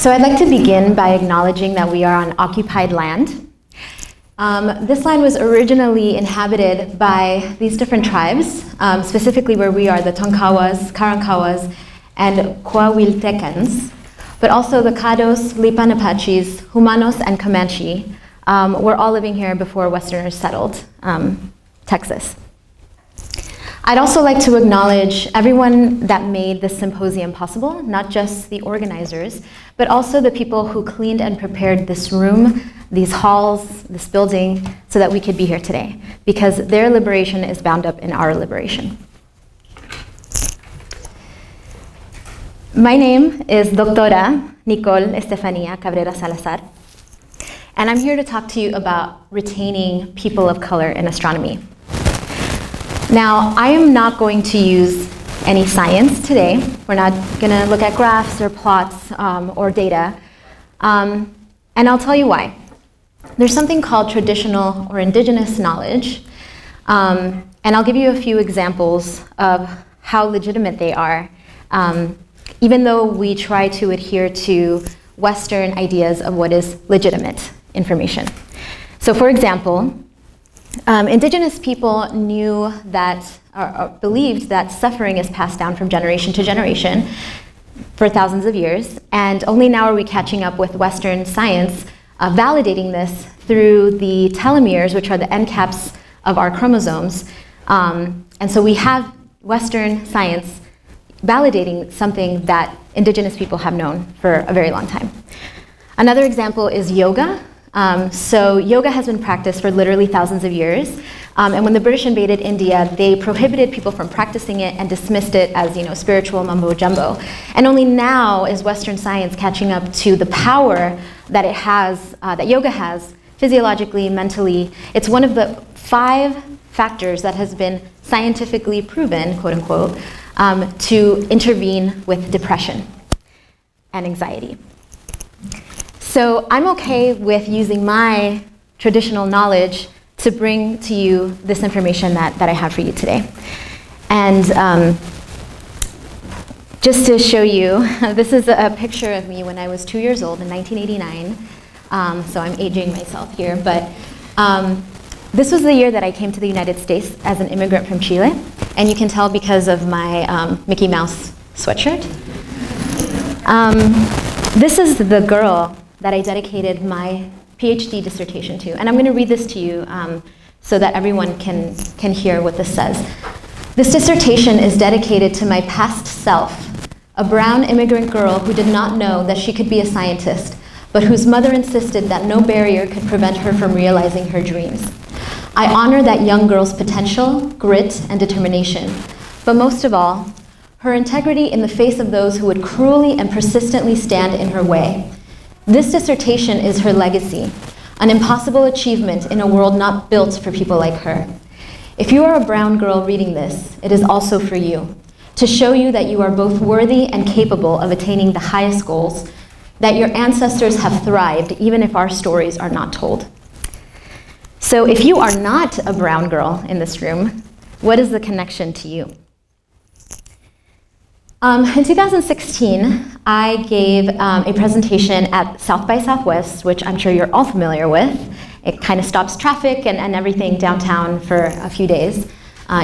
So I'd like to begin by acknowledging that we are on occupied land. This land was originally inhabited by these different tribes, specifically where we are, the Tonkawas, Karankawas, and Coahuiltecans, but also the Caddos, Lipan Apaches, Humanos, and Comanche were all living here before Westerners settled Texas. I'd also like to acknowledge everyone that made this symposium possible, not just the organizers, but also the people who cleaned and prepared this room, these halls, this building, so that we could be here today, because their liberation is bound up in our liberation. My name is Doctora Nicole Estefania Cabrera Salazar, and I'm here to talk to you about retaining people of color in astronomy. Now, I am not going to use any science today. We're not going to look at graphs or plots or data. And I'll tell you why. There's something called traditional or indigenous knowledge. And I'll give you a few examples of how legitimate they are, even though we try to adhere to Western ideas of what is legitimate information. So for example, indigenous people knew that, or believed that suffering is passed down from generation to generation for thousands of years, and only now are we catching up with Western science, validating this through the telomeres, which are the end caps of our chromosomes. And so we have Western science validating something that indigenous people have known for a very long time. Another example is yoga. So yoga has been practiced for literally thousands of years. And when the British invaded India, they prohibited people from practicing it and dismissed it as, spiritual mumbo jumbo. And only now is Western science catching up to the power that it has, that yoga has, physiologically, mentally. It's one of the 5 factors that has been scientifically proven, quote unquote, to intervene with depression and anxiety. So I'm okay with using my traditional knowledge to bring to you this information that I have for you today. And just to show you, this is a picture of me when I was 2 years old in 1989. So I'm aging myself here, but this was the year that I came to the United States as an immigrant from Chile. And you can tell because of my Mickey Mouse sweatshirt. This is the girl that I dedicated my PhD dissertation to. And I'm going to read this to you so that everyone can hear what this says. This dissertation is dedicated to my past self, a brown immigrant girl who did not know that she could be a scientist, but whose mother insisted that no barrier could prevent her from realizing her dreams. I honor that young girl's potential, grit, and determination, but most of all, her integrity in the face of those who would cruelly and persistently stand in her way. This dissertation is her legacy, an impossible achievement in a world not built for people like her. If you are a brown girl reading this, it is also for you, to show you that you are both worthy and capable of attaining the highest goals, that your ancestors have thrived even if our stories are not told. So if you are not a brown girl in this room, what is the connection to you? In 2016, I gave a presentation at South by Southwest, which I'm sure you're all familiar with. It kind of stops traffic and everything downtown for a few days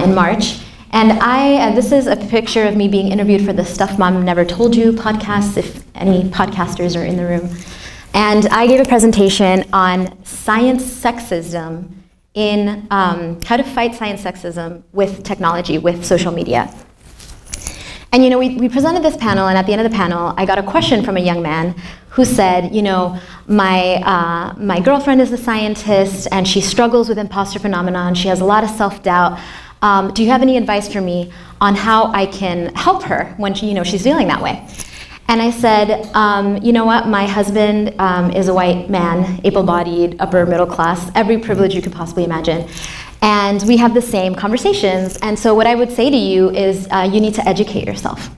in March. And this is a picture of me being interviewed for the Stuff Mom Never Told You podcast, if any podcasters are in the room. And I gave a presentation on science sexism in how to fight science sexism with technology, with social media. And we presented this panel, and at the end of the panel, I got a question from a young man who said, my girlfriend is a scientist, and she struggles with imposter phenomenon. She has a lot of self-doubt. Do you have any advice for me on how I can help her when she's feeling that way? And I said, you know what? My husband is a white man, able-bodied, upper middle class, every privilege you could possibly imagine. And we have the same conversations. And so what I would say to you is you need to educate yourself.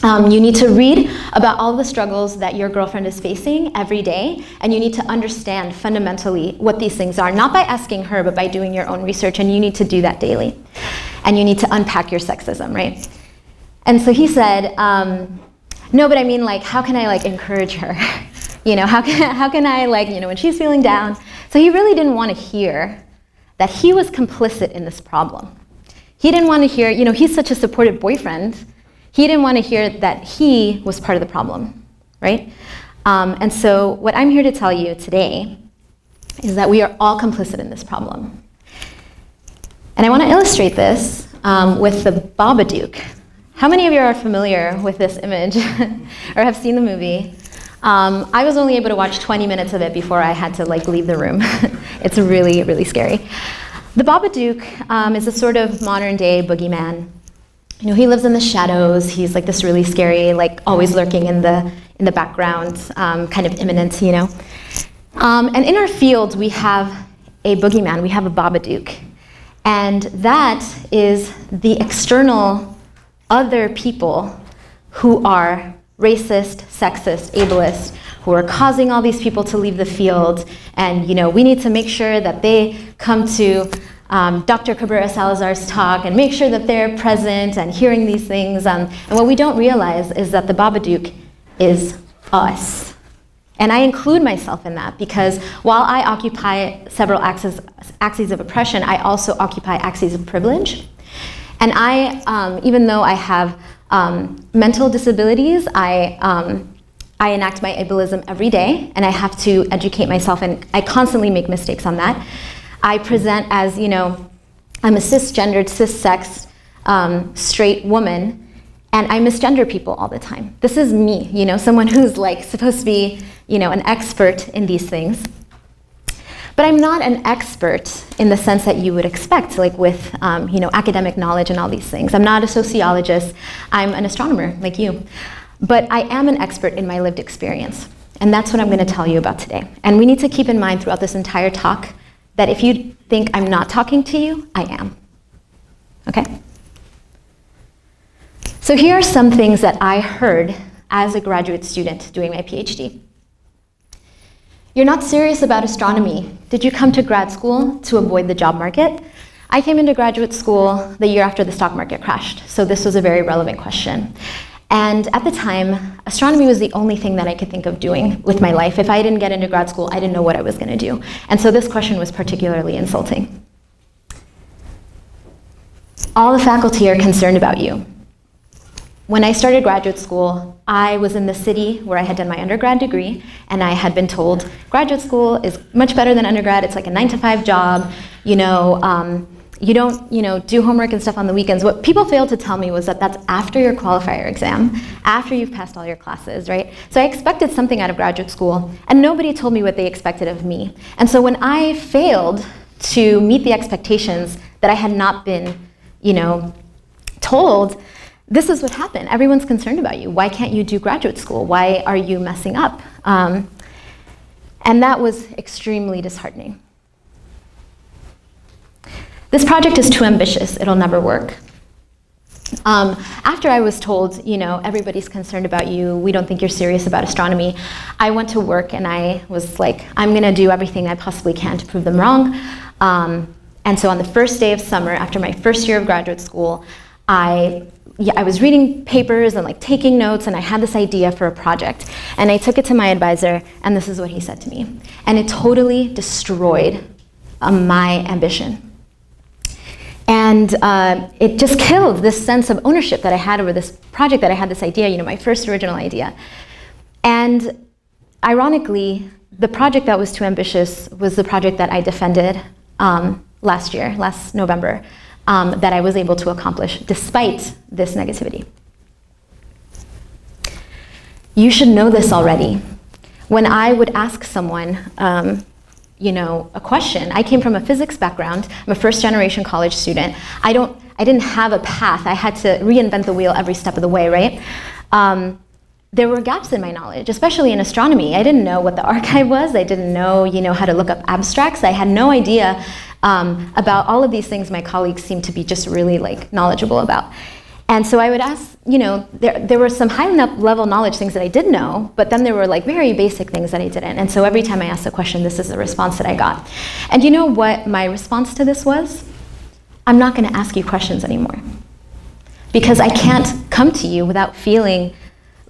You need to read about all the struggles that your girlfriend is facing every day, and you need to understand fundamentally what these things are, not by asking her, but by doing your own research, and you need to do that daily. And you need to unpack your sexism, right? And so he said, No, but I mean, like, how can I, like, encourage her? You know, how can I, like, you know, when she's feeling down? So he really didn't want to hear that he was complicit in this problem. He didn't want to hear, you know, he's such a supportive boyfriend. He didn't want to hear that he was part of the problem, right? And so what I'm here to tell you today is that we are all complicit in this problem. And I want to illustrate this with the Babadook. How many of you are familiar with this image or have seen the movie? I was only able to watch 20 minutes of it before I had to, like, leave the room. It's really, really scary. The Babadook is a sort of modern day boogeyman. You know, he lives in the shadows. He's like this really scary, like always lurking in the background, kind of imminent, you know. And in our field, we have a boogeyman. We have a Babadook. And that is the external other people who are racist, sexist, ableist, who are causing all these people to leave the field. And, you know, we need to make sure that they come to Dr. Cabrera Salazar's talk and make sure that they're present and hearing these things. And what we don't realize is that the Babadook is us. And I include myself in that because while I occupy several axes of oppression, I also occupy axes of privilege. And I, even though I have mental disabilities, I enact my ableism every day, and I have to educate myself, and I constantly make mistakes on that. I present as, you know, I'm a cisgendered, cis-sex, straight woman, and I misgender people all the time. This is me, you know, someone who's like supposed to be, you know, an expert in these things. But I'm not an expert in the sense that you would expect, like with, you know, academic knowledge and all these things. I'm not a sociologist. I'm an astronomer, like you. But I am an expert in my lived experience. And that's what I'm going to tell you about today. And we need to keep in mind throughout this entire talk that if you think I'm not talking to you, I am. Okay? So here are some things that I heard as a graduate student doing my PhD. You're not serious about astronomy. Did you come to grad school to avoid the job market? I came into graduate school the year after the stock market crashed, so this was a very relevant question. And at the time, astronomy was the only thing that I could think of doing with my life. If I didn't get into grad school, I didn't know what I was going to do. And so this question was particularly insulting. All the faculty are concerned about you. When I started graduate school, I was in the city where I had done my undergrad degree, and I had been told graduate school is much better than undergrad. It's like a 9-to-5 job. You know, you don't, you know, do homework and stuff on the weekends. What people failed to tell me was that that's after your qualifier exam, after you've passed all your classes, right? So I expected something out of graduate school, and nobody told me what they expected of me. And so when I failed to meet the expectations that I had not been, you know, told, this is what happened. Everyone's concerned about you. Why can't you do graduate school? Why are you messing up? And that was extremely disheartening. This project is too ambitious. It'll never work. After I was told, you know, everybody's concerned about you, we don't think you're serious about astronomy, I went to work and I was like, I'm going to do everything I possibly can to prove them wrong. And so on the first day of summer, after my first year of graduate school, I was reading papers and like taking notes, and I had this idea for a project. And I took it to my advisor, and this is what he said to me. And it totally destroyed my ambition. And it just killed this sense of ownership that I had over this project, that I had this idea, you know, my first original idea. And ironically, the project that was too ambitious was the project that I defended last November, that I was able to accomplish despite this negativity. You should know this already. When I would ask someone, you know, a question, I came from a physics background. I'm a first-generation college student. I didn't have a path. I had to reinvent the wheel every step of the way, right? There were gaps in my knowledge, especially in astronomy. I didn't know what the archive was. I didn't know, you know, how to look up abstracts. I had no idea about all of these things my colleagues seemed to be just really like knowledgeable about. And so I would ask, you know, there were some high level knowledge things that I did know, but then there were like very basic things that I didn't. And so every time I asked a question, this is the response that I got. And you know what my response to this was? I'm not going to ask you questions anymore. Because I can't come to you without feeling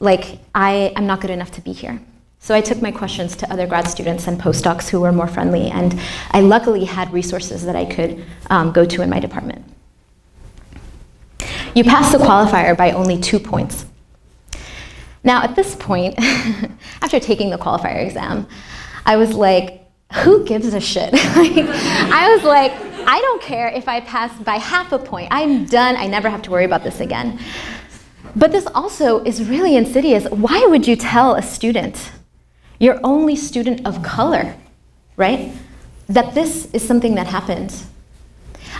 like I'm not good enough to be here. So I took my questions to other grad students and postdocs who were more friendly, and I luckily had resources that I could go to in my department. You passed the qualifier by only 2 points. Now at this point, after taking the qualifier exam, I was like, who gives a shit? I was like, I don't care if I pass by half a point. I'm done, I never have to worry about this again. But this also is really insidious. Why would you tell a student, your only student of color, right, that this is something that happens?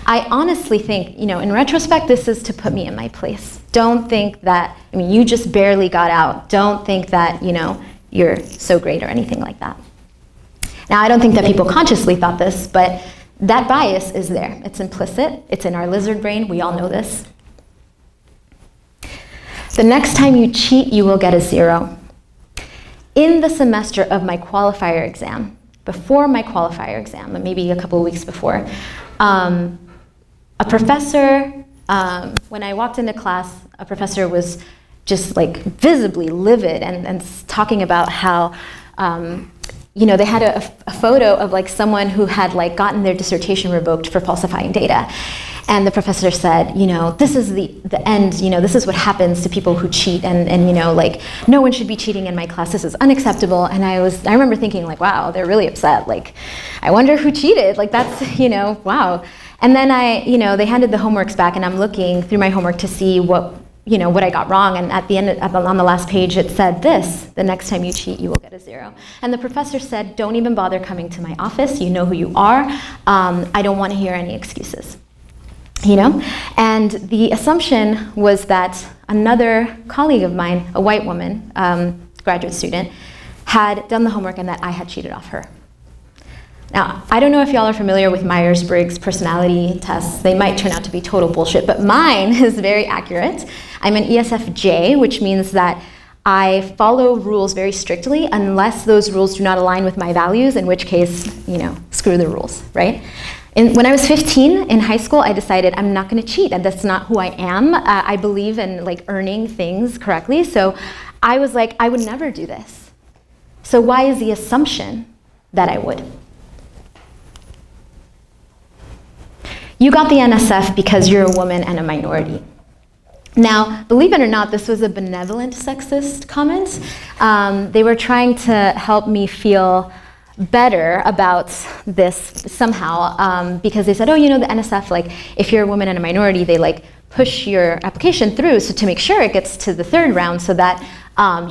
I honestly think, in retrospect, this is to put me in my place. Don't think that, you just barely got out. Don't think that, you're so great or anything like that. Now, I don't think that people consciously thought this, but that bias is there. It's implicit. It's in our lizard brain. We all know this. The next time you cheat, you will get a 0. In the semester of my qualifier exam, before my qualifier exam, maybe a couple of weeks before, a professor, when I walked into class, a professor was just like visibly livid and talking about how they had a photo of like someone who had like gotten their dissertation revoked for falsifying data. And the professor said, this is the end, this is what happens to people who cheat, and like, no one should be cheating in my class, this is unacceptable. And I remember thinking like, wow, they're really upset. Like, I wonder who cheated, like that's, wow. And then they handed the homeworks back, and I'm looking through my homework to see what I got wrong, and at the end, on the last page, it said this: the next time you cheat, you will get a 0. And the professor said, don't even bother coming to my office, you know who you are, I don't want to hear any excuses. And the assumption was that another colleague of mine, a white woman, graduate student, had done the homework and that I had cheated off her. Now, I don't know if y'all are familiar with Myers-Briggs personality tests. They might turn out to be total bullshit, but mine is very accurate. I'm an ESFJ, which means that I follow rules very strictly unless those rules do not align with my values, in which case, screw the rules, right? When I was 15 in high school, I decided I'm not gonna cheat, and that's not who I am. I believe in like earning things correctly, so I was like, I would never do this. So why is the assumption that I would? You got the NSF because you're a woman and a minority. Now, believe it or not, this was a benevolent sexist comment. They were trying to help me feel better about this somehow, because they said, oh, the NSF, like, if you're a woman and a minority, they like push your application through so to make sure it gets to the 3rd round so that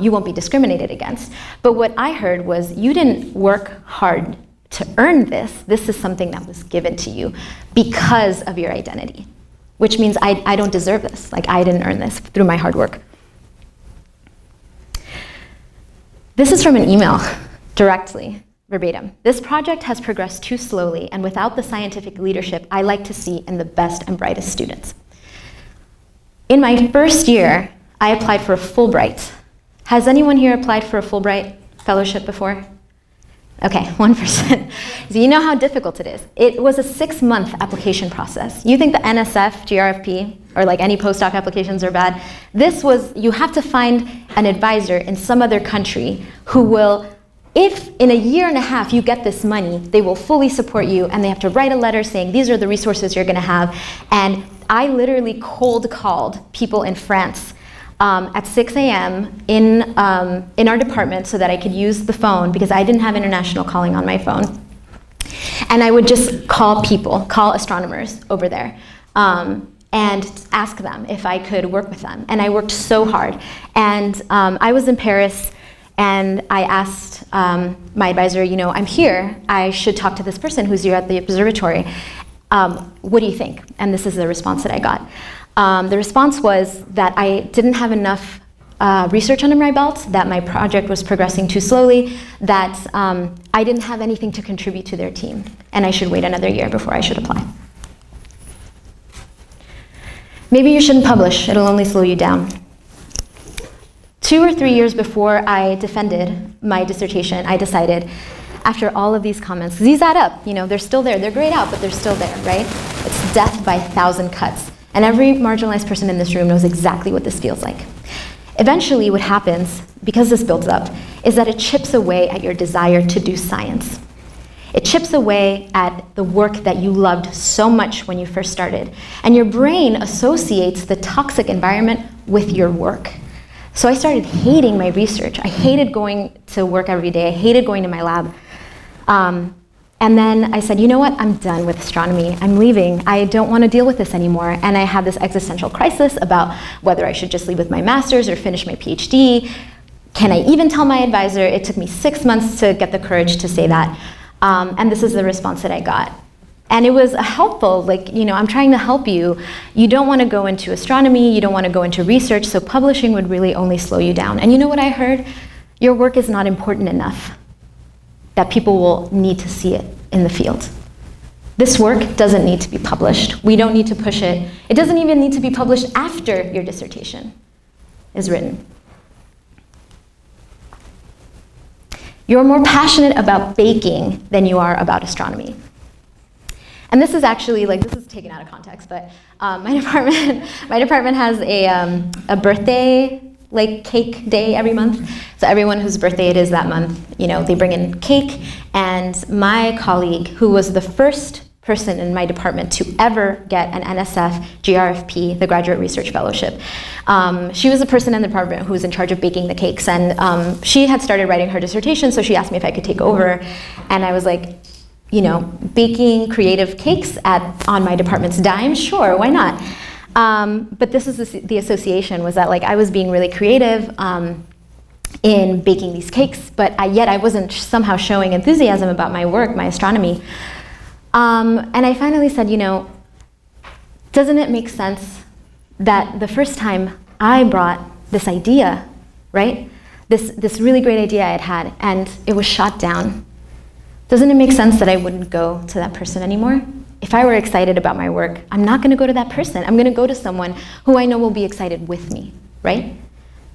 you won't be discriminated against. But what I heard was, you didn't work hard to earn this. This is something that was given to you because of your identity, which means I don't deserve this. Like, I didn't earn this through my hard work. This is from an email, directly, verbatim. This project has progressed too slowly, and without the scientific leadership I like to see in the best and brightest students. In my first year, I applied for a Fulbright. Has anyone here applied for a Fulbright fellowship before? Okay, 1%. So you know how difficult it is. It was a 6-month application process. You think the NSF, GRFP, or like any postdoc applications are bad? This was, you have to find an advisor in some other country who will, if in a year and a half you get this money, they will fully support you, and they have to write a letter saying these are the resources you're gonna have. And I literally cold called people in France at 6 a.m. in our department so that I could use the phone, because I didn't have international calling on my phone. And I would just call astronomers over there, and ask them if I could work with them. And I worked so hard. And I was in Paris, and I asked my advisor, I'm here, I should talk to this person who's here at the observatory. What do you think? And this is the response that I got. The response was that I didn't have enough research under my belt, that my project was progressing too slowly, that I didn't have anything to contribute to their team, and I should wait another year before I should apply. Maybe you shouldn't publish, it'll only slow you down. 2 or 3 years before I defended my dissertation, I decided, after all of these comments, 'cause these add up, they're still there, they're grayed out, but they're still there, right? It's death by 1,000 cuts. And every marginalized person in this room knows exactly what this feels like. Eventually, what happens, because this builds up, is that it chips away at your desire to do science. It chips away at the work that you loved so much when you first started. And your brain associates the toxic environment with your work. So I started hating my research. I hated going to work every day. I hated going to my lab. And then I said, you know what? I'm done with astronomy. I'm leaving. I don't want to deal with this anymore. And I had this existential crisis about whether I should just leave with my master's or finish my PhD. Can I even tell my advisor? It took me 6 months to get the courage to say that. And this is the response that I got. And it was helpful, like, I'm trying to help you. You don't want to go into astronomy, you don't want to go into research, so publishing would really only slow you down. And you know what I heard? Your work is not important enough that people will need to see it in the field. This work doesn't need to be published. We don't need to push it. It doesn't even need to be published after your dissertation is written. You're more passionate about baking than you are about astronomy. And this is actually, this is taken out of context, but my department has a birthday cake day every month. So everyone whose birthday it is that month, they bring in cake. And my colleague, who was the first person in my department to ever get an NSF GRFP, the Graduate Research Fellowship, she was the person in the department who was in charge of baking the cakes. And she had started writing her dissertation, so she asked me if I could take over. And I was like, baking creative cakes on my department's dime, sure, why not? But this is the association, was that I was being really creative in baking these cakes, but yet I wasn't somehow showing enthusiasm about my work, my astronomy. And I finally said, doesn't it make sense that the first time I brought this idea, right? This really great idea I had, and it was shot down. Doesn't it make sense that I wouldn't go to that person anymore? If I were excited about my work, I'm not going to go to that person. I'm going to go to someone who I know will be excited with me, right?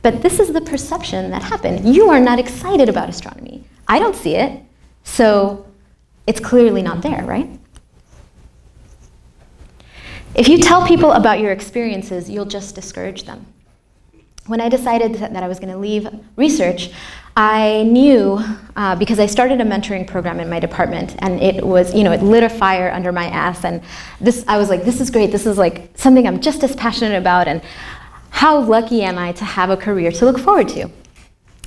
But this is the perception that happened. You are not excited about astronomy. I don't see it, so it's clearly not there, right? If you tell people about your experiences, you'll just discourage them. When I decided that I was going to leave research, I knew, because I started a mentoring program in my department, and it was, it lit a fire under my ass, and I was like, this is great, this is something I'm just as passionate about, and how lucky am I to have a career to look forward to?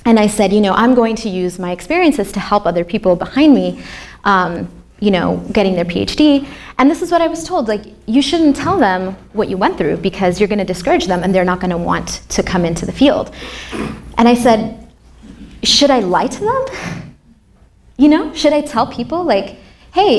And I said, I'm going to use my experiences to help other people behind me, getting their PhD. And this is what I was told, you shouldn't tell them what you went through because you're going to discourage them and they're not going to want to come into the field. And I said, should I lie to them? Should I tell people hey,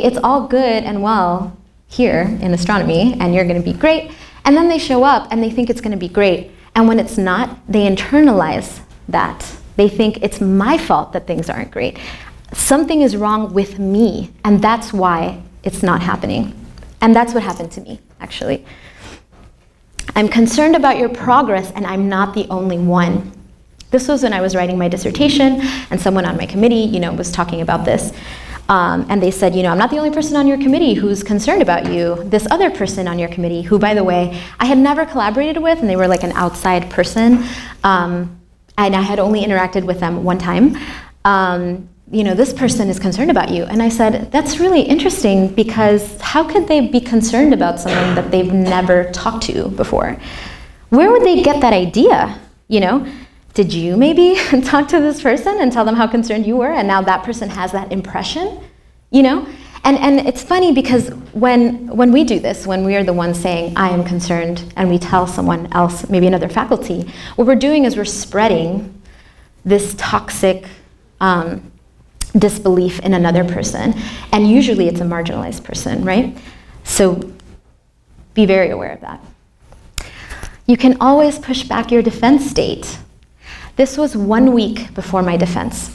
it's all good and well here in astronomy and you're going to be great. And then they show up and they think it's going to be great. And when it's not, they internalize that. They think it's my fault that things aren't great. Something is wrong with me, and that's why it's not happening. And that's what happened to me, actually. I'm concerned about your progress, and I'm not the only one. This was when I was writing my dissertation, and someone on my committee, was talking about this. And they said, I'm not the only person on your committee who's concerned about you. This other person on your committee, who, by the way, I had never collaborated with, and they were an outside person, and I had only interacted with them one time. This person is concerned about you. And I said, that's really interesting, because how could they be concerned about someone that they've never talked to before? Where would they get that idea? Did you maybe talk to this person and tell them how concerned you were, and now that person has that impression? And it's funny because when we do this, when we are the ones saying, I am concerned, and we tell someone else, maybe another faculty, what we're doing is we're spreading this toxic disbelief in another person. And usually it's a marginalized person, right? So be very aware of that. You can always push back your defense date. This was 1 week before my defense.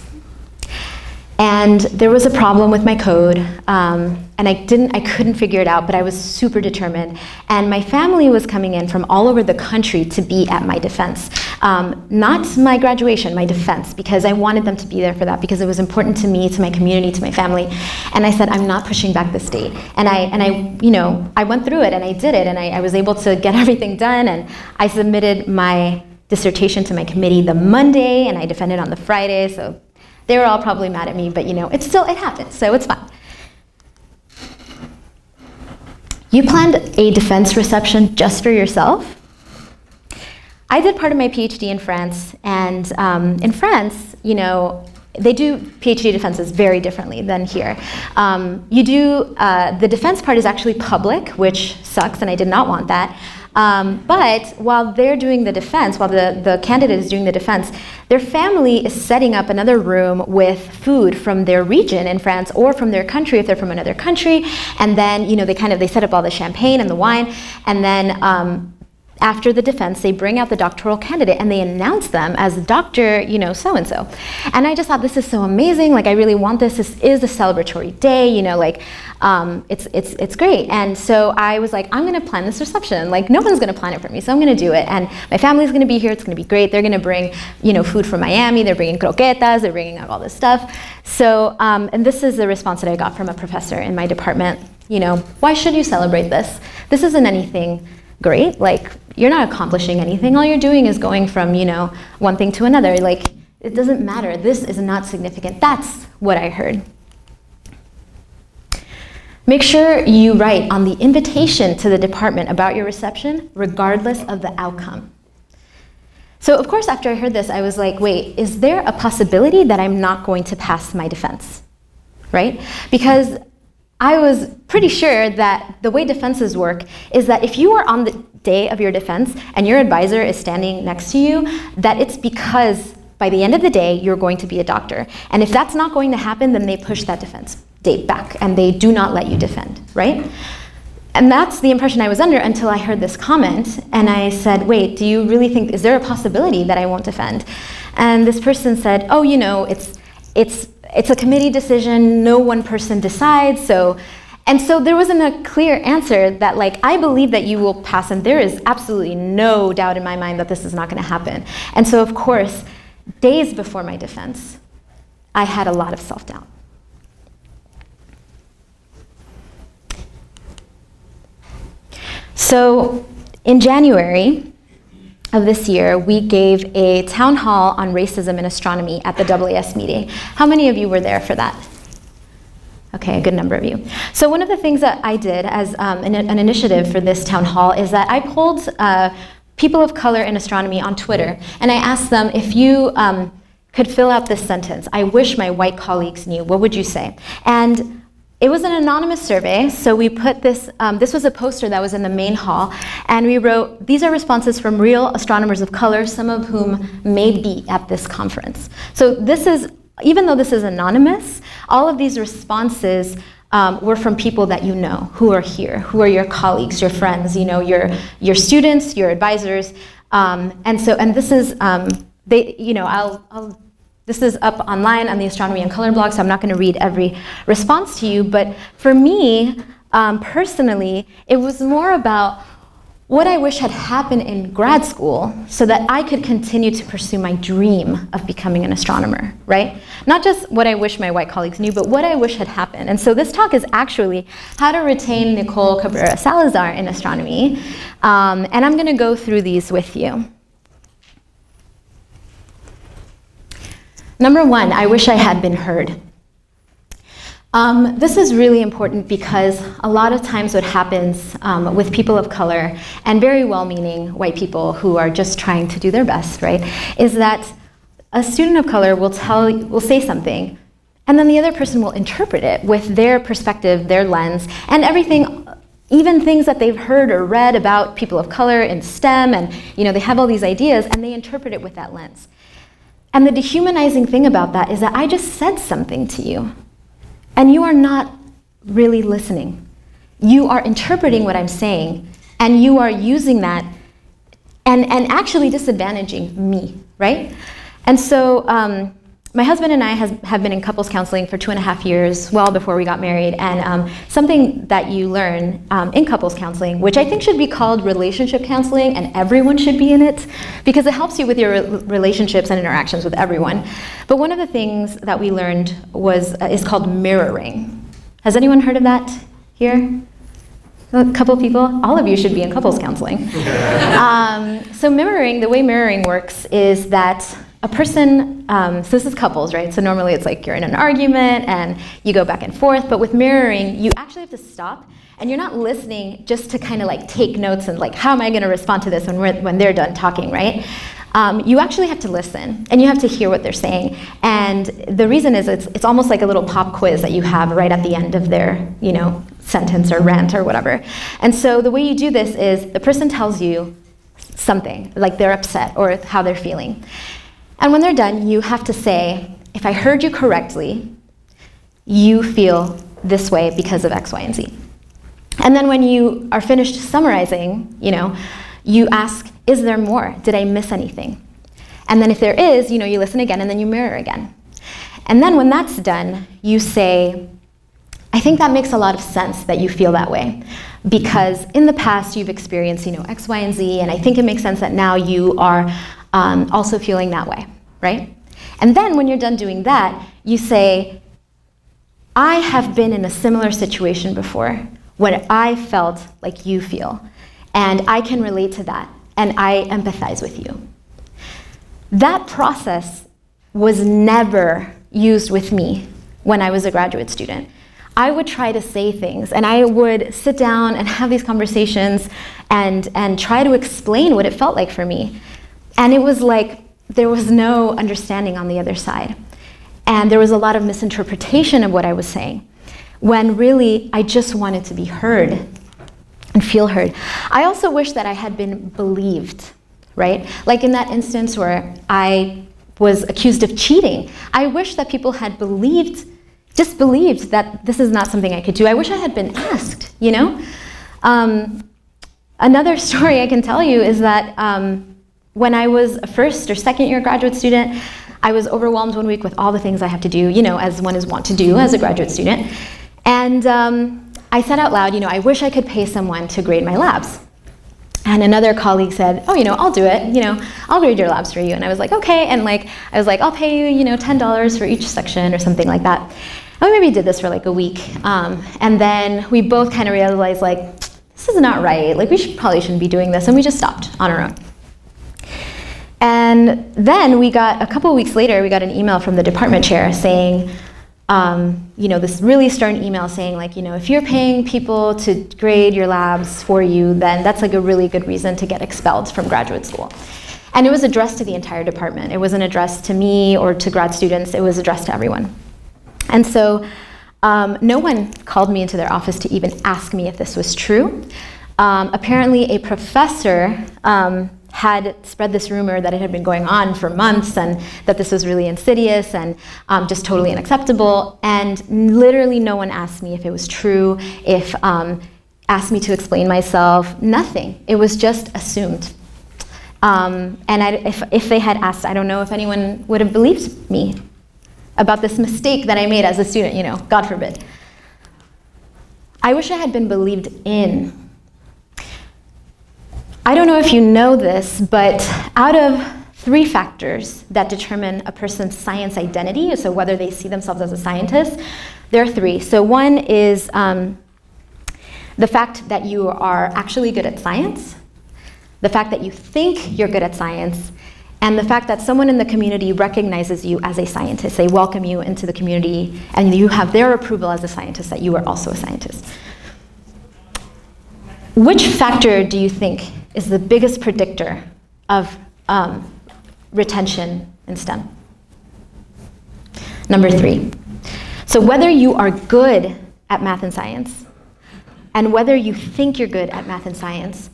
And there was a problem with my code, and I couldn't figure it out, but I was super determined. And my family was coming in from all over the country to be at my defense. Not my graduation, my defense, because I wanted them to be there for that, because it was important to me, to my community, to my family. And I said, I'm not pushing back this date. And I went through it, and I did it, and I was able to get everything done, and I submitted my dissertation to my committee the Monday, and I defended on the Friday, so they were all probably mad at me, but it happens, so it's fine. You planned a defense reception just for yourself? I did part of my PhD in France, and in France, they do PhD defenses very differently than here. The defense part is actually public, which sucks, and I did not want that. But while they're doing the defense, while the candidate is doing the defense, their family is setting up another room with food from their region in France or from their country if they're from another country. And then, they set up all the champagne and the wine, and then after the defense, they bring out the doctoral candidate and they announce them as Dr. So-and-so. And I just thought, this is so amazing. Like, I really want this. This is a celebratory day, it's great. And so I was like, I'm gonna plan this reception. Like, no one's gonna plan it for me, so I'm gonna do it. And my family's gonna be here, it's gonna be great. They're gonna bring, food from Miami, they're bringing croquetas, they're bringing out all this stuff. So, and this is the response that I got from a professor in my department. Why should you celebrate this? This isn't anything great. Like, you're not accomplishing anything. All you're doing is going from, one thing to another. Like, it doesn't matter. This is not significant. That's what I heard. Make sure you write on the invitation to the department about your reception, regardless of the outcome. So, of course, after I heard this, I was like, wait, is there a possibility that I'm not going to pass my defense, right? Because I was pretty sure that the way defenses work is that if you are on the day of your defense and your advisor is standing next to you, that it's because by the end of the day, you're going to be a doctor. And if that's not going to happen, then they push that defense date back and they do not let you defend, right? And that's the impression I was under until I heard this comment, and I said, wait, do you really think, is there a possibility that I won't defend? And this person said, oh, it's a committee decision, no one person decides, and so there wasn't a clear answer that, like, I believe that you will pass, and there is absolutely no doubt in my mind that this is not gonna happen. And so, of course, days before my defense, I had a lot of self-doubt. So in January of this year, we gave a town hall on racism in astronomy at the AAS meeting. How many of you were there for that? Okay, a good number of you. So one of the things that I did as an initiative for this town hall is that I polled people of color in astronomy on Twitter, and I asked them, if you could fill out this sentence, I wish my white colleagues knew, what would you say? And it was an anonymous survey, so we put this, this was a poster that was in the main hall, and we wrote, these are responses from real astronomers of color, some of whom may be at this conference. So this is, even though this is anonymous, all of these responses were from people that you know, who are here, who are your colleagues, your friends, your students, your advisors, and this is, this is up online on the Astronomy and Color blog, so I'm not going to read every response to you, but for me, personally, it was more about what I wish had happened in grad school so that I could continue to pursue my dream of becoming an astronomer, right? Not just what I wish my white colleagues knew, but what I wish had happened. And so this talk is actually how to retain Nicole Cabrera Salazar in astronomy, and I'm going to go through these with you. Number one, I wish I had been heard. This is really important because a lot of times what happens with people of color and very well-meaning white people who are just trying to do their best, right, is that a student of color will say something, and then the other person will interpret it with their perspective, their lens, and everything, even things that they've heard or read about people of color in STEM, and they have all these ideas, and they interpret it with that lens. And the dehumanizing thing about that is that I just said something to you, and you are not really listening. You are interpreting what I'm saying, and you are using that and actually disadvantaging me, right? And so my husband and I have been in couples counseling for 2.5 years, well before we got married, and something that you learn in couples counseling, which I think should be called relationship counseling, and everyone should be in it, because it helps you with your relationships and interactions with everyone. But one of the things that we learned is called mirroring. Has anyone heard of that here? a couple of people, all of you should be in couples counseling. So mirroring, the way mirroring works is that a person, so this is couples, right? So normally it's like you're in an argument and you go back and forth, but with mirroring, you actually have to stop and you're not listening just to kind of like take notes and like, how am I gonna respond to this when they're done talking, right? You actually have to listen and you have to hear what they're saying. And the reason is it's almost like a little pop quiz that you have right at the end of their, sentence or rant or whatever. And so the way you do this is the person tells you something, like they're upset or how they're feeling. And when they're done, you have to say, if I heard you correctly, you feel this way because of X, Y, and Z. And then when you are finished summarizing, you ask, is there more? Did I miss anything? And then if there is, you listen again and then you mirror again. And then when that's done, you say, I think that makes a lot of sense that you feel that way because in the past you've experienced, X, Y, and Z, and I think it makes sense that now you are also feeling that way, right? And then when you're done doing that, you say, I have been in a similar situation before when I felt like you feel, and I can relate to that, and I empathize with you. That process was never used with me when I was a graduate student. I would try to say things, and I would sit down and have these conversations and try to explain what it felt like for me. And it was like there was no understanding on the other side. And there was a lot of misinterpretation of what I was saying, when really I just wanted to be heard and feel heard. I also wish that I had been believed, right? Like in that instance where I was accused of cheating. I wish that people had just believed that this is not something I could do. I wish I had been asked, Another story I can tell you is that when I was a first or second year graduate student, I was overwhelmed one week with all the things I have to do, as one is wont to do as a graduate student. And I said out loud, I wish I could pay someone to grade my labs. And another colleague said, oh, I'll do it, I'll grade your labs for you. And I was like, okay. And I was like, I'll pay you, $10 for each section or something like that. And we maybe did this for like a week. And then we both kind of realized this is not right. We probably shouldn't be doing this. And we just stopped on our own. And then a couple of weeks later, we got an email from the department chair saying, this really stern email saying if you're paying people to grade your labs for you, then that's a really good reason to get expelled from graduate school. And it was addressed to the entire department. It wasn't addressed to me or to grad students. It was addressed to everyone. And so no one called me into their office to even ask me if this was true. Apparently a professor had spread this rumor that it had been going on for months and that this was really insidious and just totally unacceptable. And literally no one asked me if it was true, asked me to explain myself, nothing. It was just assumed. And if they had asked, I don't know if anyone would have believed me about this mistake that I made as a student, God forbid. I wish I had been believed in. I don't know if you know this, but out of 3 factors that determine a person's science identity, so whether they see themselves as a scientist, there are 3. So one is the fact that you are actually good at science, the fact that you think you're good at science, and the fact that someone in the community recognizes you as a scientist. They welcome you into the community, and you have their approval as a scientist that you are also a scientist. Which factor do you think is the biggest predictor of retention in STEM? Number 3. So whether you are good at math and science, and whether you think you're good at math and science,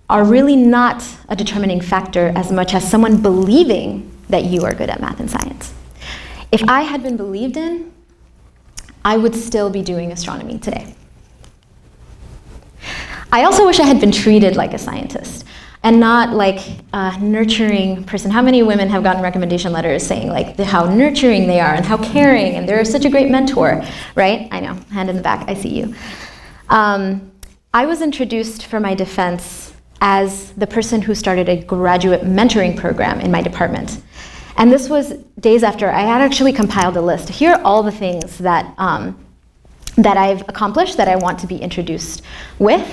are really not a determining factor as much as someone believing that you are good at math and science. If I had been believed in, I would still be doing astronomy today. I also wish I had been treated like a scientist and not like a nurturing person. How many women have gotten recommendation letters saying how nurturing they are and how caring and they're such a great mentor, right? I know, hand in the back, I see you. I was introduced for my defense as the person who started a graduate mentoring program in my department. And this was days after I had actually compiled a list. Here are all the things that that I've accomplished that I want to be introduced with.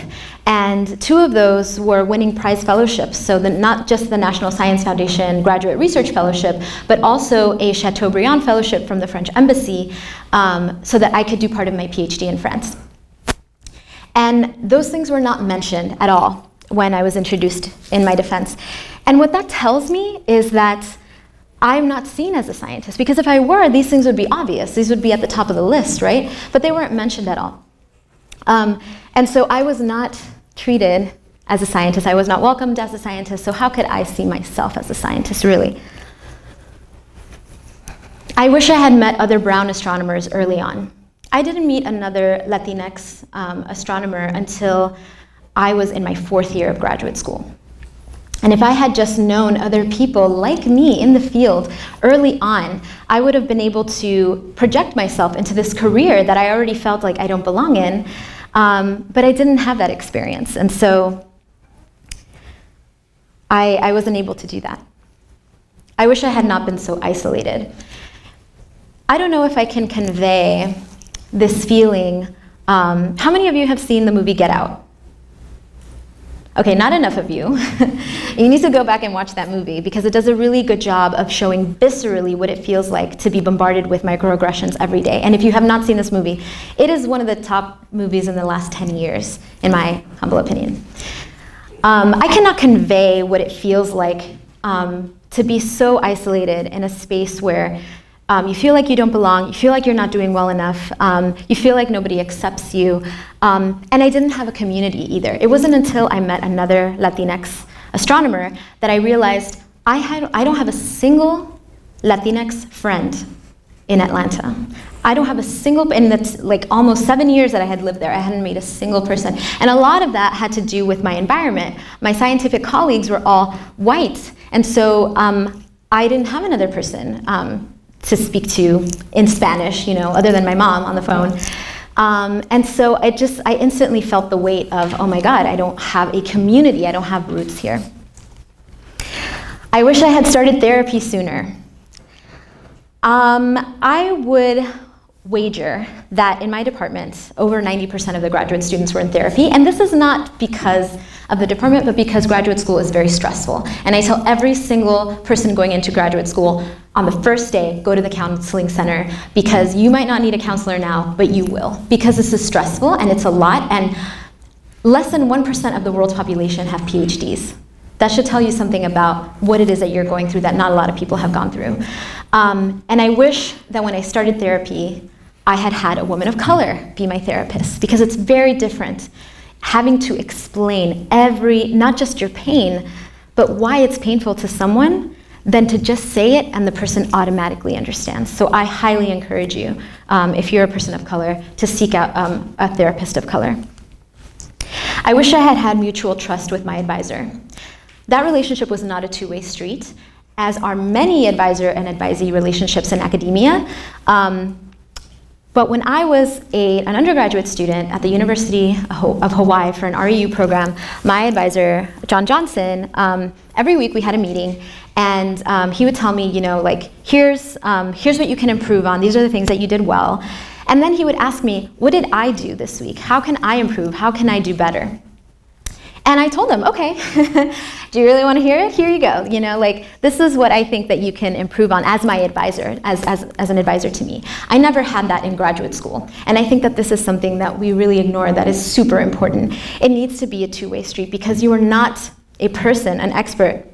And 2 of those were winning prize fellowships. So not just the National Science Foundation Graduate Research Fellowship, but also a Chateaubriand Fellowship from the French Embassy, so that I could do part of my PhD in France. And those things were not mentioned at all when I was introduced in my defense. And what that tells me is that I'm not seen as a scientist, because if I were, these things would be obvious. These would be at the top of the list, right? But they weren't mentioned at all. And so I was not treated as a scientist. I was not welcomed as a scientist. So how could I see myself as a scientist, really? I wish I had met other brown astronomers early on. I didn't meet another Latinx astronomer until I was in my 4th year of graduate school. And if I had just known other people like me in the field early on, I would have been able to project myself into this career that I already felt like I don't belong in, but I didn't have that experience. And so I wasn't able to do that. I wish I had not been so isolated. I don't know if I can convey this feeling. How many of you have seen the movie Get Out? Okay, not enough of you. You need to go back and watch that movie, because it does a really good job of showing viscerally what it feels like to be bombarded with microaggressions every day. And if you have not seen this movie, it is one of the top movies in the last 10 years, in my humble opinion. I cannot convey what it feels like to be so isolated in a space where you feel like you don't belong, you feel like you're not doing well enough, you feel like nobody accepts you, and I didn't have a community either. It wasn't until I met another Latinx astronomer that I realized I don't have a single Latinx friend in Atlanta. I don't have a single, and that's like almost 7 years that I had lived there, I hadn't made a single person. And a lot of that had to do with my environment. My scientific colleagues were all white, and so I didn't have another person to speak to in Spanish, other than my mom on the phone. And so I instantly felt the weight of, oh my God, I don't have a community, I don't have roots here. I wish I had started therapy sooner. I would wager that in my department, over 90% of the graduate students were in therapy, and this is not because of the department, but because graduate school is very stressful. And I tell every single person going into graduate school, on the first day, go to the counseling center, because you might not need a counselor now, but you will, because this is stressful and it's a lot, and less than 1% of the world's population have PhDs. That should tell you something about what it is that you're going through that not a lot of people have gone through. And I wish that when I started therapy, I had had a woman of color be my therapist, because it's very different having to explain not just your pain, but why it's painful to someone, than to just say it and the person automatically understands. So I highly encourage you, if you're a person of color, to seek out a therapist of color. I wish I had had mutual trust with my advisor. That relationship was not a two-way street, as are many advisor and advisee relationships in academia. But when I was an undergraduate student at the University of Hawaii for an REU program, my advisor, John Johnson, every week we had a meeting, and he would tell me, here's what you can improve on. These are the things that you did well. And then he would ask me, what did I do this week? How can I improve? How can I do better? And I told him, okay, do you really want to hear it? Here you go. This is what I think that you can improve on as my advisor, as an advisor to me. I never had that in graduate school. And I think that this is something that we really ignore that is super important. It needs to be a two-way street, because you are not a person, an expert,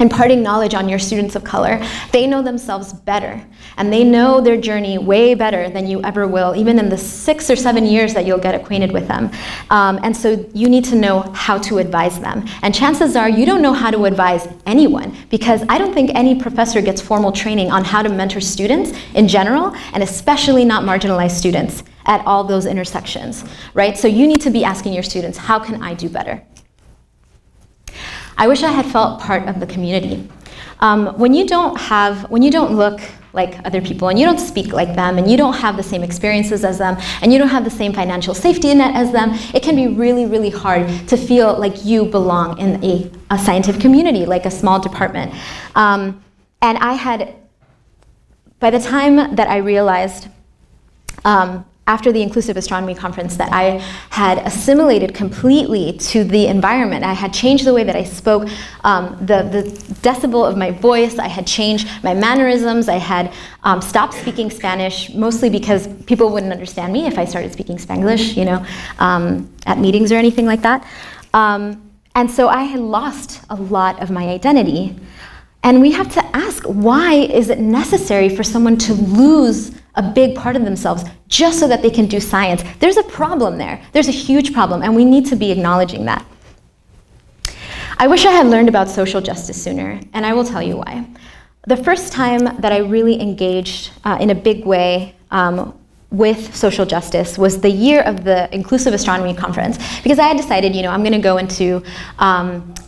imparting knowledge on your students of color. They know themselves better, and they know their journey way better than you ever will, even in the 6 or 7 years that you'll get acquainted with them. And so you need to know how to advise them. And chances are you don't know how to advise anyone, because I don't think any professor gets formal training on how to mentor students in general, and especially not marginalized students at all those intersections, right? So you need to be asking your students, how can I do better? I wish I had felt part of the community. When you don't look like other people, and you don't speak like them, and you don't have the same experiences as them, and you don't have the same financial safety net as them, it can be really, really hard to feel like you belong in a scientific community, like a small department. And by the time that I realized after the Inclusive Astronomy Conference that I had assimilated completely to the environment. I had changed the way that I spoke, the decibel of my voice. I had changed my mannerisms. I had stopped speaking Spanish, mostly because people wouldn't understand me if I started speaking Spanglish, you know, at meetings or anything like that. And so I had lost a lot of my identity. And we have to ask, why is it necessary for someone to lose a big part of themselves just so that they can do science? There's a problem there. There's a huge problem, and we need to be acknowledging that. I wish I had learned about social justice sooner, and I will tell you why. The first time that I really engaged in a big way with social justice was the year of the Inclusive Astronomy Conference, because I had decided, you know, I'm going to go into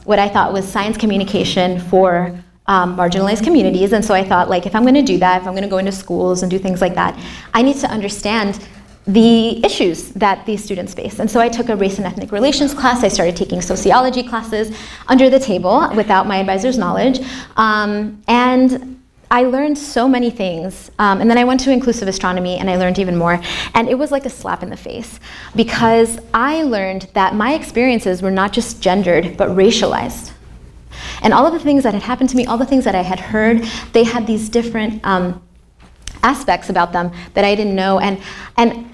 what I thought was science communication for marginalized communities. And so I thought, like, if I'm going to do that, if I'm going to go into schools and do things like that, I need to understand the issues that these students face. And so I took a race and ethnic relations class. I started taking sociology classes under the table without my advisor's knowledge. And I learned so many things. And then I went to Inclusive Astronomy and I learned even more. And it was like a slap in the face, because I learned that my experiences were not just gendered, but racialized. And all of the things that had happened to me, all the things that I had heard, they had these different aspects about them that I didn't know. And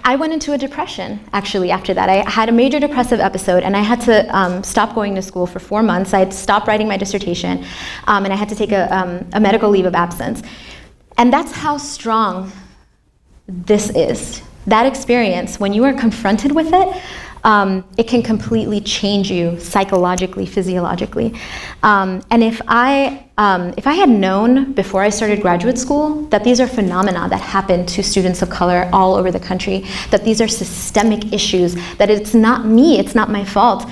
I went into a depression, actually, after that. I had a major depressive episode, and I had to stop going to school for 4 months. I had stopped writing my dissertation, and I had to take a medical leave of absence. And that's how strong this is. That experience, when you are confronted with it, it can completely change you psychologically, physiologically. And if I had known before I started graduate school that these are phenomena that happen to students of color all over the country, that these are systemic issues, that it's not me, it's not my fault,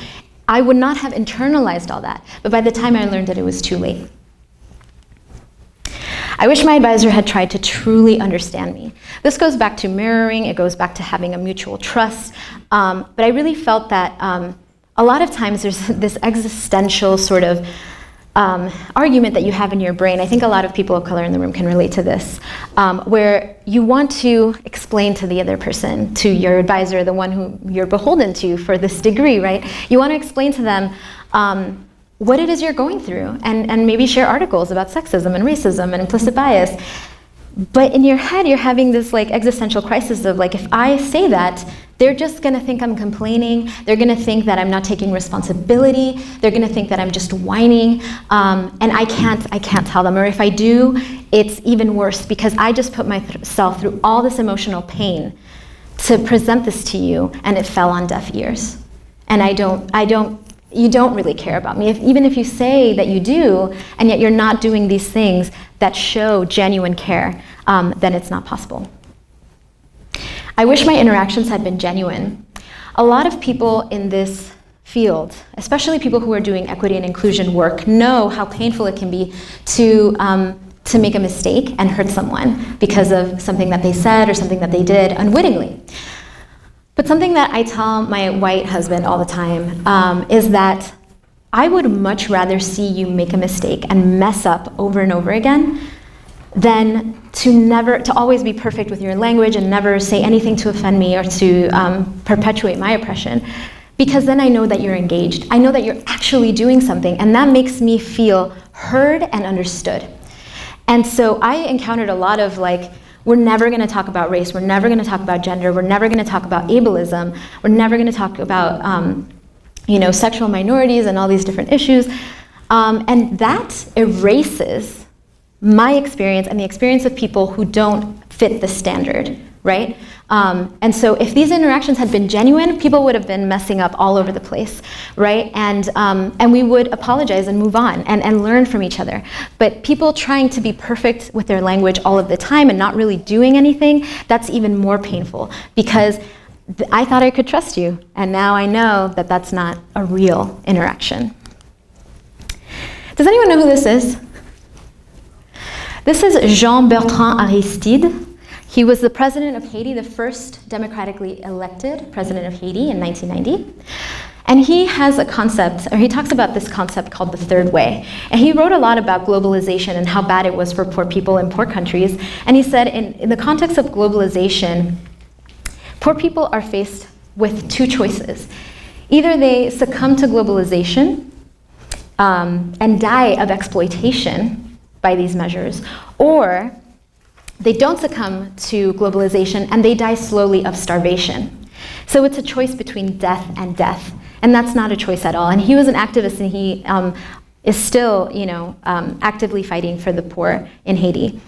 I would not have internalized all that. But by the time I learned it, it was too late. I wish my advisor had tried to truly understand me. This goes back to mirroring, it goes back to having a mutual trust, but I really felt that a lot of times there's this existential sort of argument that you have in your brain. I think a lot of people of color in the room can relate to this, where you want to explain to the other person, to your advisor, the one who you're beholden to for this degree, right? You want to explain to them what it is you're going through, and maybe share articles about sexism and racism and implicit bias. But in your head, you're having this like existential crisis of like, if I say that, they're just gonna think I'm complaining. They're gonna think that I'm not taking responsibility. They're gonna think that I'm just whining, and I can't tell them. Or if I do, it's even worse, because I just put myself through all this emotional pain to present this to you, and it fell on deaf ears. And you don't really care about me. Even if you say that you do, and yet you're not doing these things that show genuine care, then it's not possible. I wish my interactions had been genuine. A lot of people in this field, especially people who are doing equity and inclusion work, know how painful it can be to make a mistake and hurt someone because of something that they said or something that they did unwittingly. But something that I tell my white husband all the time is that I would much rather see you make a mistake and mess up over and over again than to always be perfect with your language and never say anything to offend me or to perpetuate my oppression. Because then I know that you're engaged. I know that you're actually doing something, and that makes me feel heard and understood. And so I encountered a lot of like, we're never going to talk about race, we're never going to talk about gender, we're never going to talk about ableism, we're never going to talk about sexual minorities and all these different issues. And that erases my experience and the experience of people who don't fit the standard, right? And so if these interactions had been genuine, people would have been messing up all over the place, right? And we would apologize and move on and learn from each other. But people trying to be perfect with their language all of the time and not really doing anything, that's even more painful, because I thought I could trust you, and now I know that that's not a real interaction. Does anyone know who this is? This is Jean-Bertrand Aristide. He was the president of Haiti, the first democratically elected president of Haiti in 1990. And he has a concept, or he talks about this concept called the third way. And he wrote a lot about globalization and how bad it was for poor people in poor countries. And he said in the context of globalization, Poor people are faced with two choices. Either they succumb to globalization and die of exploitation by these measures, or they don't succumb to globalization and they die slowly of starvation. So it's a choice between death and death, and that's not a choice at all. And he was an activist, and he is still, actively fighting for the poor in Haiti.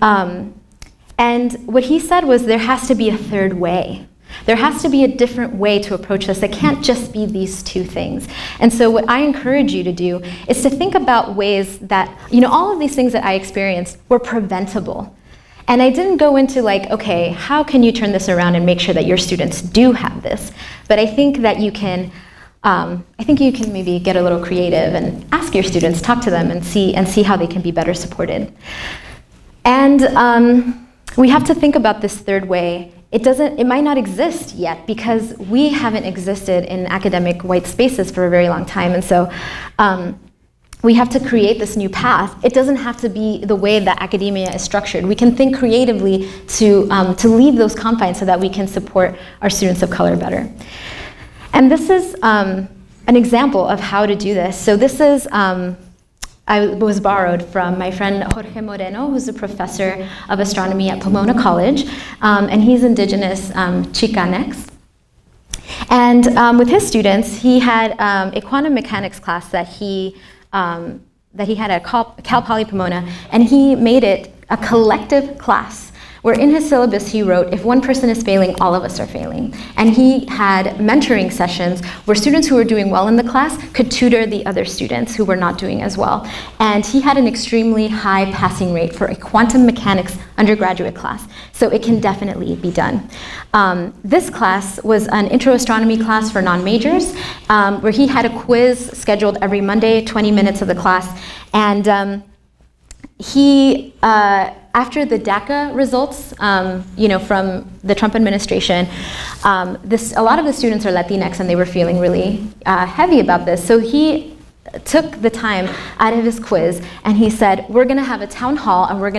And what he said was there has to be a third way. There has to be a different way to approach this. It can't just be these two things. And so what I encourage you to do is to think about ways that, all of these things that I experienced were preventable. And I didn't go into like, okay, how can you turn this around and make sure that your students do have this? But I think that you can, maybe get a little creative and ask your students, talk to them, and see how they can be better supported. And we have to think about this third way. It might not exist yet because we haven't existed in academic white spaces for a very long time. And so we have to create this new path. It doesn't have to be the way that academia is structured. We can think creatively to leave those confines so that we can support our students of color better. And this is an example of how to do this. So this is, I was borrowed from my friend Jorge Moreno, who's a professor of astronomy at Pomona College, and he's indigenous Chicanx. And with his students, he had a quantum mechanics class that he had at Cal Poly Pomona, and he made it a collective class where in his syllabus he wrote, if one person is failing, all of us are failing. And he had mentoring sessions where students who were doing well in the class could tutor the other students who were not doing as well. And he had an extremely high passing rate for a quantum mechanics undergraduate class. So it can definitely be done. This class was an intro astronomy class for non-majors, where he had a quiz scheduled every Monday, 20 minutes of the class. And he, after the DACA results, from the Trump administration, a lot of the students are Latinx, and they were feeling really heavy about this. So he took the time out of his quiz, and he said, "We're going to have a town hall, and we're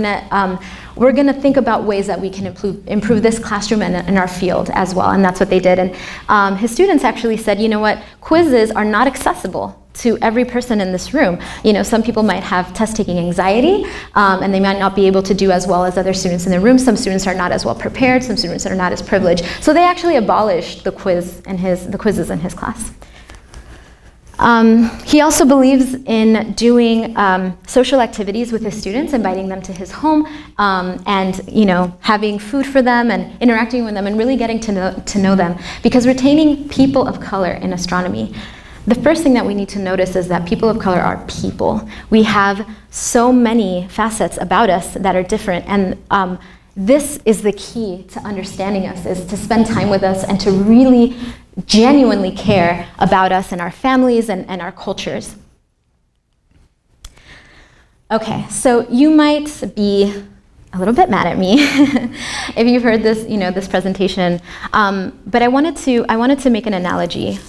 going to think about ways that we can improve this classroom and our field as well." And that's what they did. And his students actually said, "You know what? Quizzes are not accessible to every person in this room. Some people might have test-taking anxiety, and they might not be able to do as well as other students in the room. Some students are not as well prepared. Some students are not as privileged." So they actually abolished the quizzes in his class. He also believes in doing social activities with his students, inviting them to his home, and having food for them and interacting with them and really getting to know them. Because retaining people of color in astronomy, the first thing that we need to notice is that people of color are people. We have so many facets about us that are different, and this is the key to understanding us, is to spend time with us and to really genuinely care about us and our families and our cultures. Okay, so you might be a little bit mad at me if you've heard this, this presentation, but I wanted to make an analogy.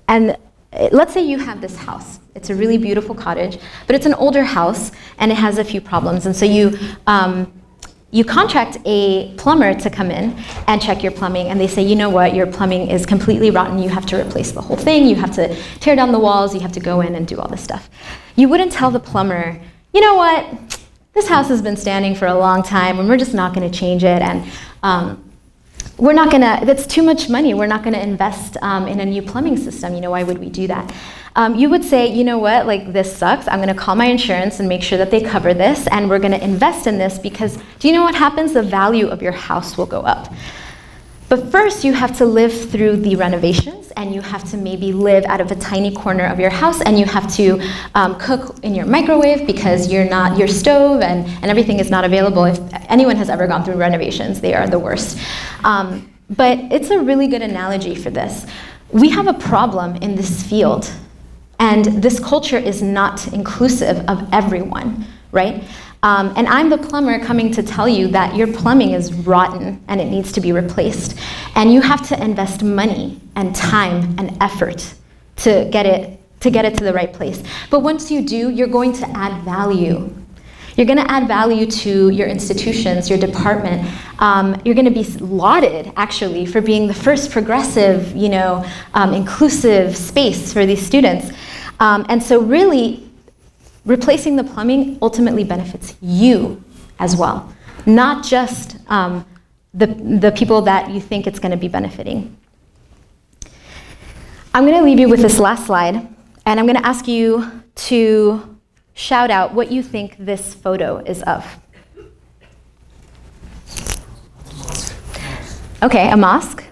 And let's say you have this house. It's a really beautiful cottage, but it's an older house and it has a few problems. And so you contract a plumber to come in and check your plumbing, and they say, you know what, your plumbing is completely rotten. You have to replace the whole thing. You have to tear down the walls. You have to go in and do all this stuff. You wouldn't tell the plumber, you know what, this house has been standing for a long time and we're just not going to change it. And we're not gonna, that's too much money. We're not gonna invest in a new plumbing system. Why would we do that? You would say, you know what, like this sucks. I'm gonna call my insurance and make sure that they cover this, and we're gonna invest in this, because do you know what happens? The value of your house will go up. But first you have to live through the renovations, and you have to maybe live out of a tiny corner of your house, and you have to cook in your microwave because your stove and everything is not available. If anyone has ever gone through renovations, they are the worst. But it's a really good analogy for this. We have a problem in this field, and this culture is not inclusive of everyone, right? And I'm the plumber coming to tell you that your plumbing is rotten and it needs to be replaced. And you have to invest money and time and effort to get it to the right place. But once you do, you're going to add value. You're going to add value to your institutions, your department. You're going to be lauded, actually, for being the first progressive, inclusive space for these students. And so really, replacing the plumbing ultimately benefits you as well, not just the people that you think it's going to be benefiting. I'm going to leave you with this last slide, and I'm going to ask you to shout out what you think this photo is of. Okay, a mosque.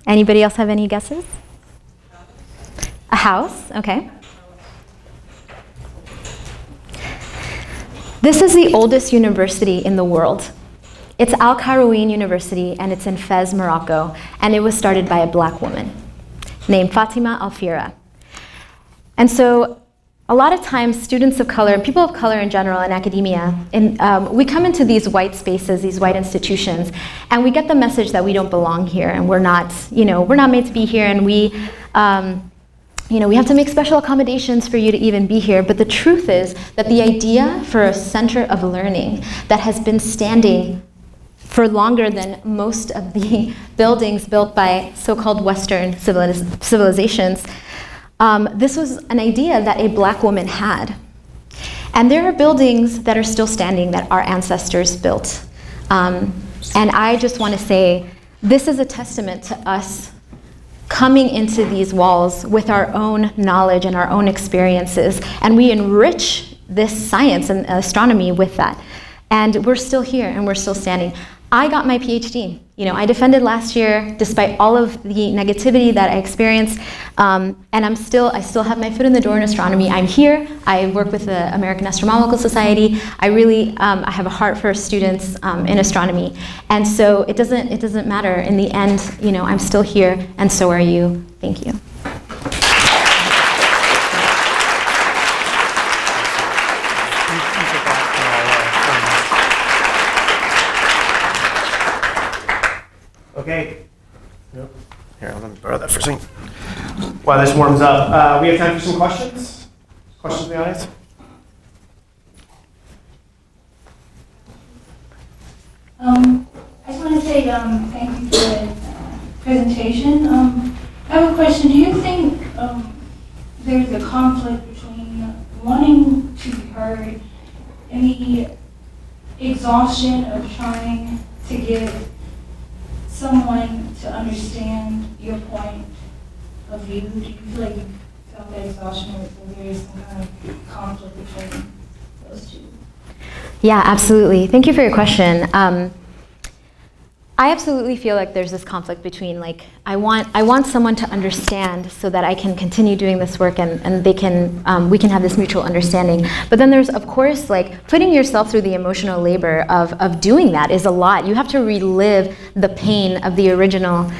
Anybody else have any guesses? A house, okay. This is the oldest university in the world. It's Al Qarawiyyin University, and it's in Fez, Morocco, and it was started by a black woman named Fatima Al-Fira. And so a lot of times students of color, people of color in general in academia, we come into these white spaces, these white institutions, and we get the message that we don't belong here, and we're not made to be here, and we have to make special accommodations for you to even be here. But the truth is that the idea for a center of learning that has been standing for longer than most of the buildings built by so-called Western civilizations, this was an idea that a black woman had. And there are buildings that are still standing that our ancestors built. And I just want to say, this is a testament to us coming into these walls with our own knowledge and our own experiences, and we enrich this science and astronomy with that. And we're still here, and we're still standing. I got my PhD. I defended last year despite all of the negativity that I experienced, and I still have my foot in the door in astronomy. I'm here. I work with the American Astronomical Society. I really I have a heart for students in astronomy, and so it doesn't matter. In the end, I'm still here, and so are you. Thank you. Okay. Here, let me borrow that for a second. While this warms up, we have time for some questions? Questions in the audience? I just want to say thank you for the presentation. I have a question. Do you think there's a conflict between wanting to be heard and the exhaustion of trying to get someone to understand your point of view? Do you feel like you felt that exhaustion, or there is some kind of conflict between those two? Yeah, absolutely. Thank you for your question. I absolutely feel like there's this conflict between, like, I want someone to understand so that I can continue doing this work, and we can have this mutual understanding. But then there's, of course, like, putting yourself through the emotional labor of doing that is a lot. You have to relive the pain of the original,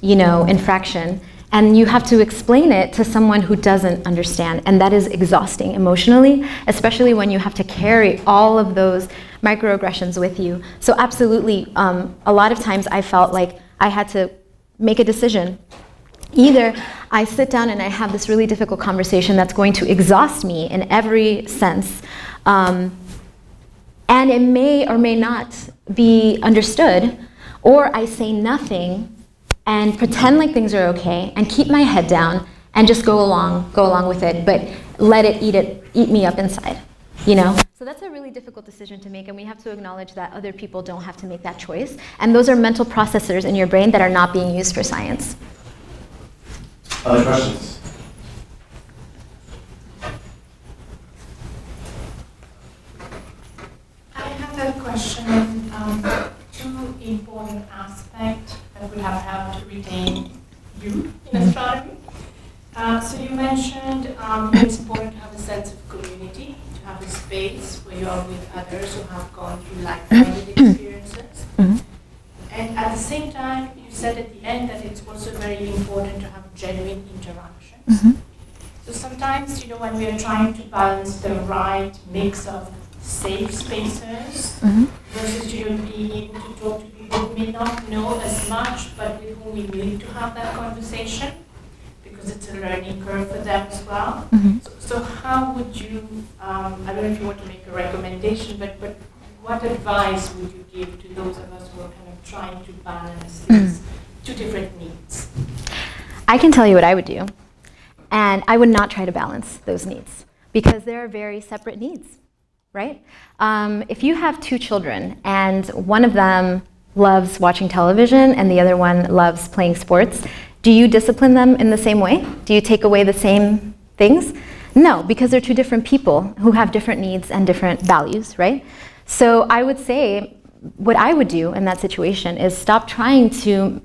infraction. And you have to explain it to someone who doesn't understand, and that is exhausting emotionally, especially when you have to carry all of those microaggressions with you. So absolutely, a lot of times I felt like I had to make a decision. Either I sit down and I have this really difficult conversation that's going to exhaust me in every sense, and it may or may not be understood, or I say nothing and pretend like things are okay and keep my head down and just go along with it, but let it eat me up inside, So that's a really difficult decision to make, and we have to acknowledge that other people don't have to make that choice, and those are mental processors in your brain that are not being used for science. Other questions? I have a question. Two important aspects that we have had to retain you in astronomy. So you mentioned it's important to have a sense of community, to have a space where you are with others who have gone through like-minded experiences. Mm-hmm. And at the same time, you said at the end that it's also very important to have genuine interactions. Mm-hmm. So sometimes, when we are trying to balance the right mix of safe spaces versus being able to talk to people who may not know as much, but with whom we need to have that conversation, because because it's a learning curve for them as well. Mhm. So how would you, I don't know if you want to make a recommendation, but what advice would you give to those of us who are kind of trying to balance these two different needs? I can tell you what I would do. And I would not try to balance those needs because they are very separate needs, right? If you have two children and one of them loves watching television and the other one loves playing sports, do you discipline them in the same way? Do you take away the same things? No, because they're two different people who have different needs and different values, right? So I would say what I would do in that situation is stop trying to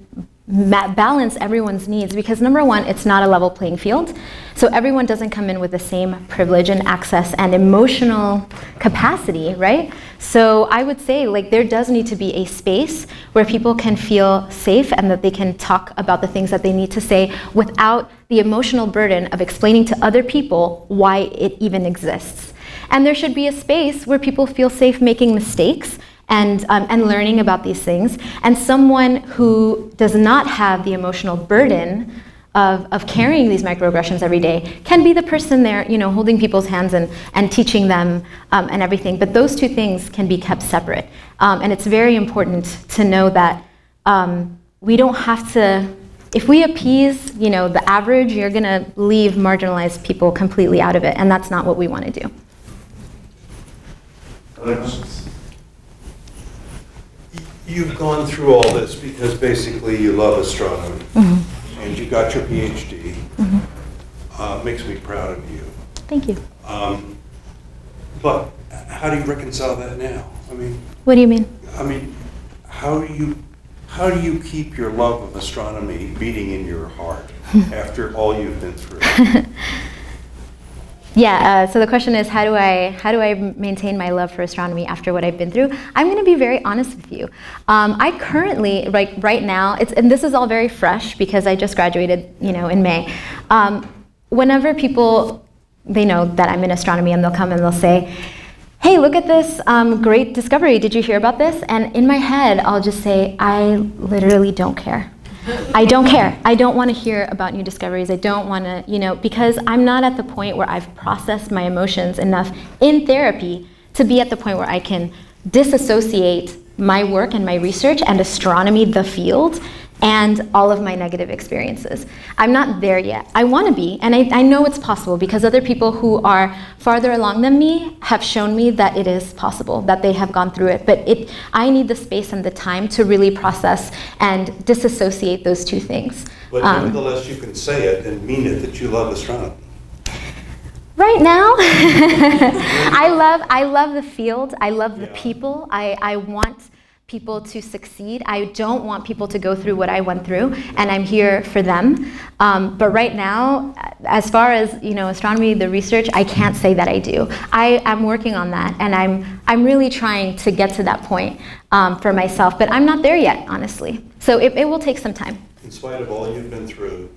balance everyone's needs, because number one, it's not a level playing field. So everyone doesn't come in with the same privilege and access and emotional capacity, right? So I would say, like, there does need to be a space where people can feel safe and that they can talk about the things that they need to say without the emotional burden of explaining to other people why it even exists. And there should be a space where people feel safe making mistakes and learning about these things. And someone who does not have the emotional burden of carrying these microaggressions every day can be the person there, you know, holding people's hands and teaching them and everything. But those two things can be kept separate. And it's very important to know that we don't have to, if we appease, you know, the average, you're gonna leave marginalized people completely out of it. And that's not what we wanna do. Other questions? You've gone through all this because basically you love astronomy, and you got your PhD. Makes me proud of you. Thank you. But how do you reconcile that now? I mean, What do you mean? how do you keep your love of astronomy beating in your heart after all you've been through? Yeah, so the question is, how do I maintain my love for astronomy after what I've been through? I'm going to be very honest with you. I currently, right now, and this is all very fresh because I just graduated, you know, in May. Whenever people, they know that I'm in astronomy and they'll come and they'll say, hey, look at this great discovery. Did you hear about this? And in my head, I'll just say, I literally don't care. I don't care. I don't want to hear about new discoveries. I don't want to, you know, because I'm not at the point where I've processed my emotions enough in therapy to be at the point where I can disassociate my work and my research and astronomy, the field, and all of my negative experiences. I'm not there yet. I want to be, and I know it's possible because other people who are farther along than me have shown me that it is possible, that they have gone through it. But I need the space and the time to really process and disassociate those two things. But nevertheless, you can say it and mean it that you love astronomy. Right now, I love the field. I love the people. I want people to succeed. I don't want people to go through what I went through, and I'm here for them. But right now, as far as, you know, astronomy, the research, I can't say that I do. I'm working on that, and I'm really trying to get to that point for myself. But I'm not there yet, honestly. So it will take some time. In spite of all you've been through.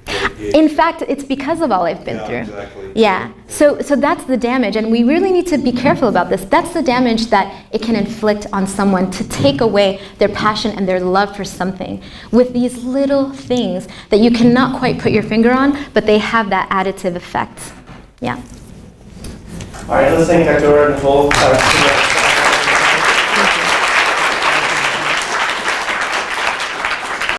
In fact, it's because of all I've been through. Exactly. Yeah, so that's the damage, and we really need to be careful about this. That's the damage that it can inflict on someone, to take away their passion and their love for something with these little things that you cannot quite put your finger on, but they have that additive effect. Yeah. All right, let's thank Dr. Nicole.